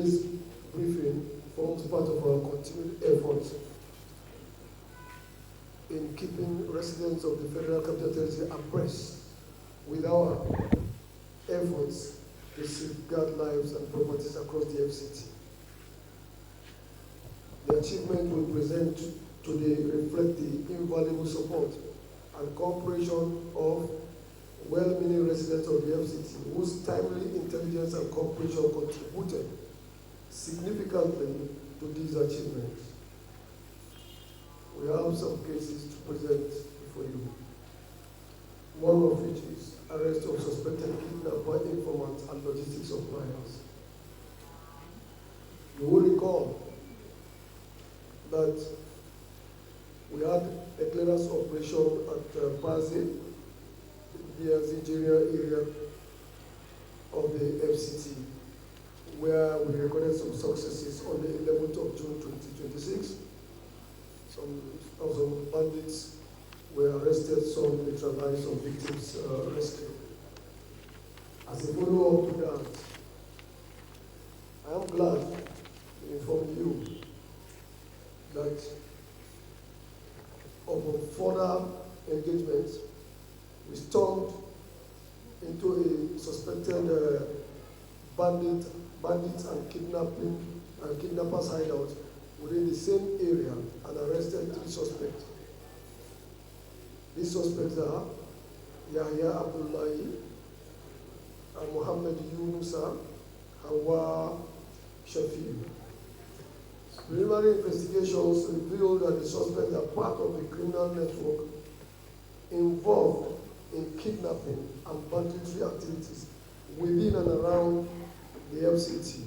Today's briefing forms part of our continued efforts in keeping residents of the Federal Capital Territory abreast with our efforts to safeguard lives and properties across the FCT. The achievement we present today reflect the invaluable support and cooperation of well-meaning residents of the FCT whose timely intelligence and cooperation contributed significantly to these achievements. We have some cases to present before you. One of which is arrest of suspected kidnapper, informants, and logistics suppliers. You will recall that we had a clearance operation at Bazi, the general area of the FCT, where we recorded some successes on the 11th of June 2026. Some bandits were arrested, some neutralized, some victims rescued. As a follow-up to that, I am glad to inform you that upon further engagement, we stormed into a suspected bandits and kidnappers hideout within the same area and arrested 3 suspects. These suspects are Yahya Abdullahi, Muhammad Yunusa, Hawa Shafiu. Preliminary investigations revealed that the suspects are part of the criminal network involved in kidnapping and banditry activities within and around the FCT.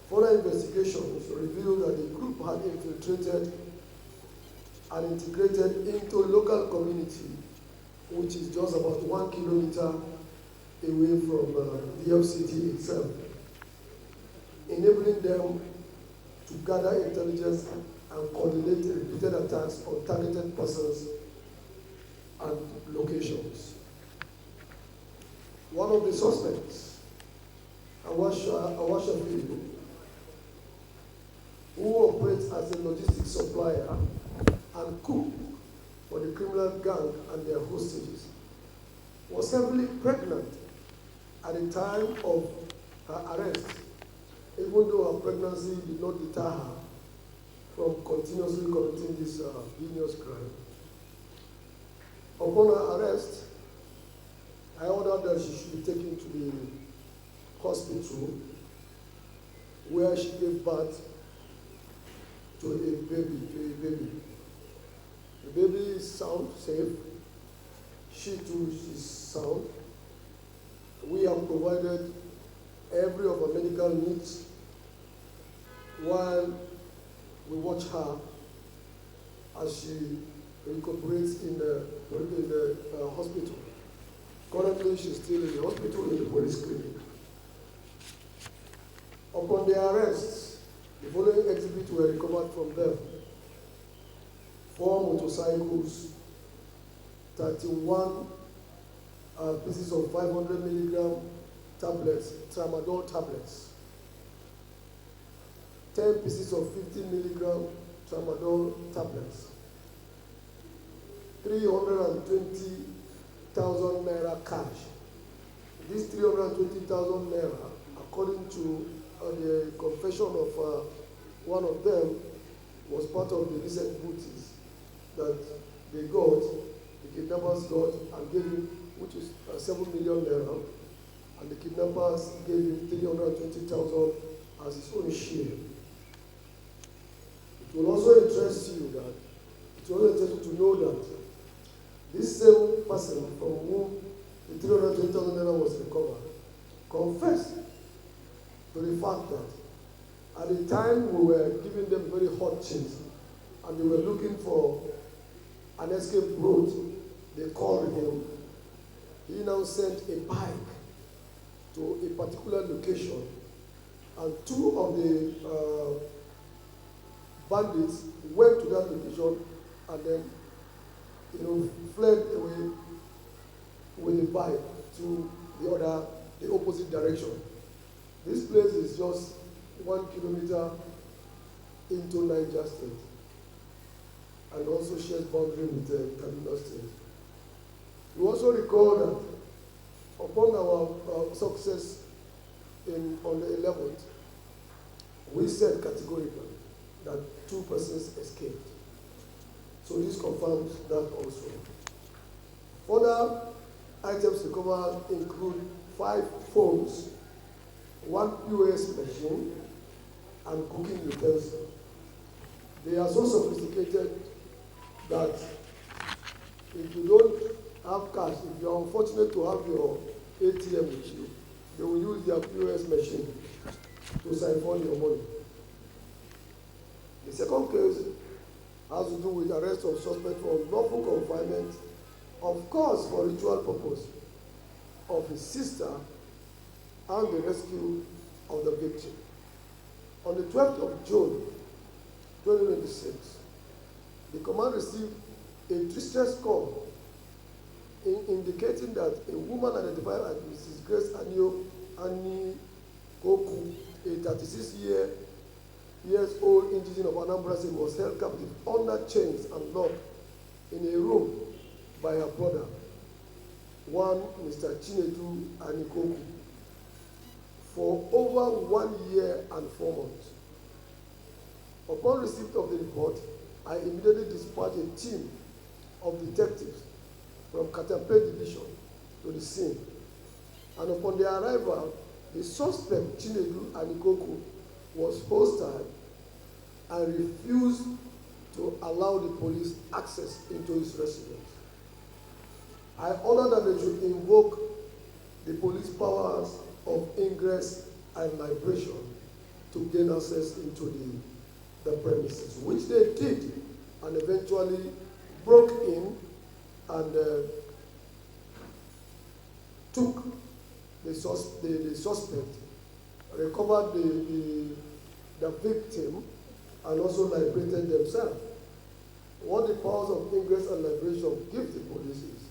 Further investigations revealed that the group had infiltrated and integrated into local community, which is just about 1 kilometer away from the FCT itself, enabling them to gather intelligence and coordinate repeated attacks on targeted persons and locations. One of the suspects, Awashafi, who operates as a logistics supplier and cook for the criminal gang and their hostages, was heavily pregnant at the time of her arrest, even though her pregnancy did not deter her from continuously committing this heinous crime. Upon her arrest, I ordered that she should be taken to the hospital where she gave birth to a baby. The baby is sound, safe. She too is sound. We have provided every of her medical needs while we watch her as she recuperates in the hospital. Currently, she's still in the hospital in the police clinic. Upon their arrests, the following exhibits were recovered from them: 4 motorcycles, 31 pieces of 500 milligram tablets, tramadol tablets, 10 pieces of 50 milligram tramadol tablets, 320,000 naira cash. This 320,000 naira, according to the confession of one of them, was part of the recent booty that they got, the kidnappers got, and gave him, which is 7 million naira, and the kidnappers gave him 320,000 as his own share. It will also interest you to know that this same person from whom the 320,000 naira was recovered confessed to the fact that at the time we were giving them very hot chase and they were looking for an escape route, they called him. He now sent a bike to a particular location, and 2 of the bandits went to that location and then fled away with the bike to the other the opposite direction. This place is just 1 kilometer into Niger State and also shares boundary with Kaduna State. We also recall that upon our success on the 11th, we said categorically that 2 persons escaped. So this confirms that also. Further items recovered include 5 phones, 1 POS machine, and cooking utensils. They are so sophisticated that if you don't have cash, if you are unfortunate to have your ATM with you, they will use their POS machine to siphon your money. The second case has to do with arrest of suspect for unlawful confinement, of course for ritual purpose, of his sister and the rescue of the victim. On the 12th of June, 2026, the command received a distress call indicating that a woman identified as Mrs. Grace Ani Koku, a 36-years-old indigenous of Anambra State, was held captive under chains and locked in a room by her brother, one Mr. Chinedu Anikoku, for over 1 year and 4 months. Upon receipt of the report, I immediately dispatched a team of detectives from Katampe Division to the scene. And upon their arrival, the suspect, Chinedu Anikoku, was hostile and refused to allow the police access into his residence. I ordered that they should invoke the police powers of ingress and liberation to gain access into the premises, which they did, and eventually broke in and took the suspect, recovered the victim, and also liberated themselves. What the powers of ingress and liberation give the police is,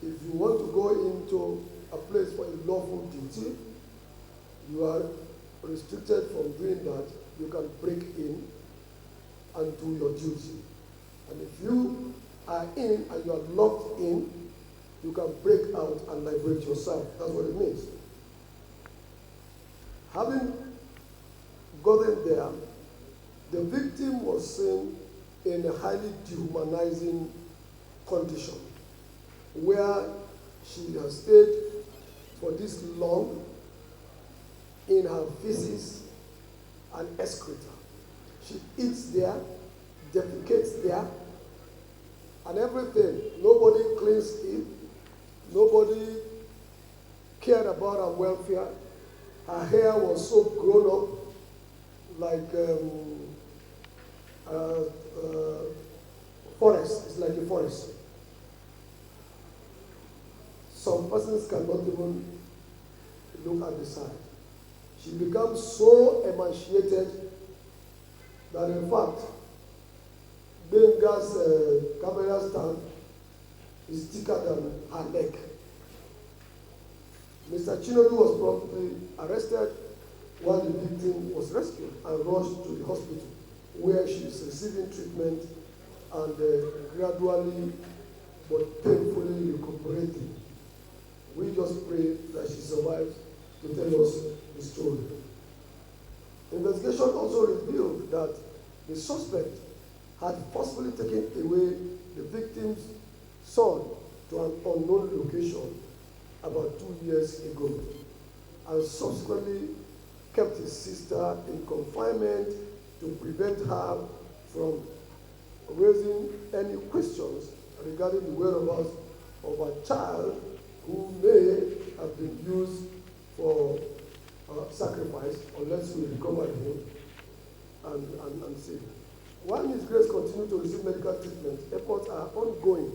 if you want to go into a place for a lawful duty, you are restricted from doing that. You can break in and do your duty. And if you are in and you are locked in, you can break out and liberate yourself. That's what it means. Having gotten there, the victim was seen in a highly dehumanizing condition, where she has stayed for this long in her feces and excreta. She eats there, defecates there, and everything. Nobody cleans it. Nobody cared about her welfare. Her hair was so grown up, like forest. It's like a forest. Some persons cannot even look at the side. She becomes so emaciated that, in fact, Benga's camera stand is thicker than her neck. Mr. Chinedu was promptly arrested while the victim was rescued and rushed to the hospital, where she is receiving treatment and gradually but painfully recuperating. We just pray that she survives to tell us the story. Investigation also revealed that the suspect had forcibly taken away the victim's son to an unknown location about 2 years ago, and subsequently kept his sister in confinement to prevent her from raising any questions regarding the whereabouts of a child who may have been used for sacrifice unless we recover him and save him. While Ms. Grace continued to receive medical treatment, efforts are ongoing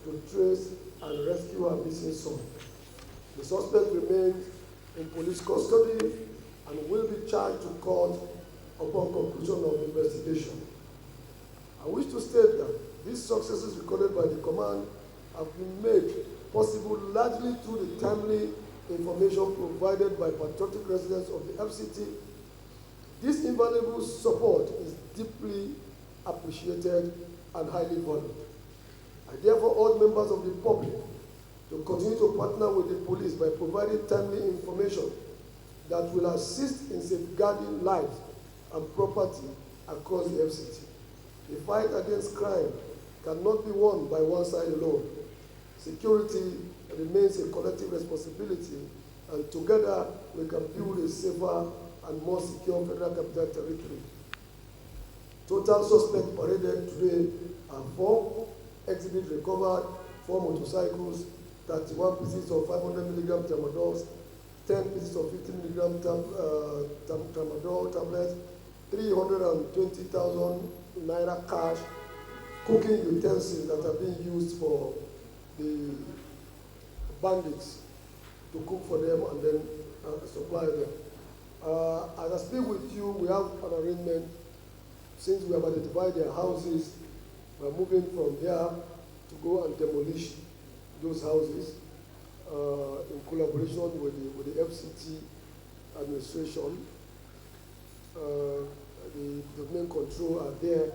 to trace and rescue her missing son. The suspect remains in police custody and will be charged to court upon conclusion of investigation. I wish to state that these successes recorded by the command have been made possible largely through the timely information provided by patriotic residents of the FCT. This invaluable support is deeply appreciated and highly valued. I therefore urge members of the public to continue to partner with the police by providing timely information that will assist in safeguarding lives and property across the FCT. The fight against crime cannot be won by one side alone. Security remains a collective responsibility, and together we can build a safer and more secure Federal Capital Territory. Total suspects paraded today are 4, exhibits recovered, 4 motorcycles, 31 pieces of 500 milligram tramadol, 10 pieces of 50 milligram tramadol tablets, 320,000 naira cash, cooking utensils that are being used for the bandits to cook for them and then supply them. As I speak with you, we have an arrangement. Since we have identified their houses, we are moving from here to go and demolish those houses in collaboration with the FCT administration. The domain control are there.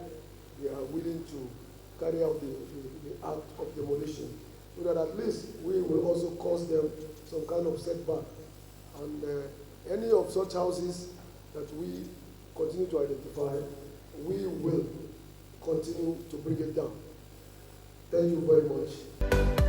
They are willing to carry out the act of demolition, so that at least we will also cause them some kind of setback. And any of such houses that we continue to identify, we will continue to bring it down. Thank you very much.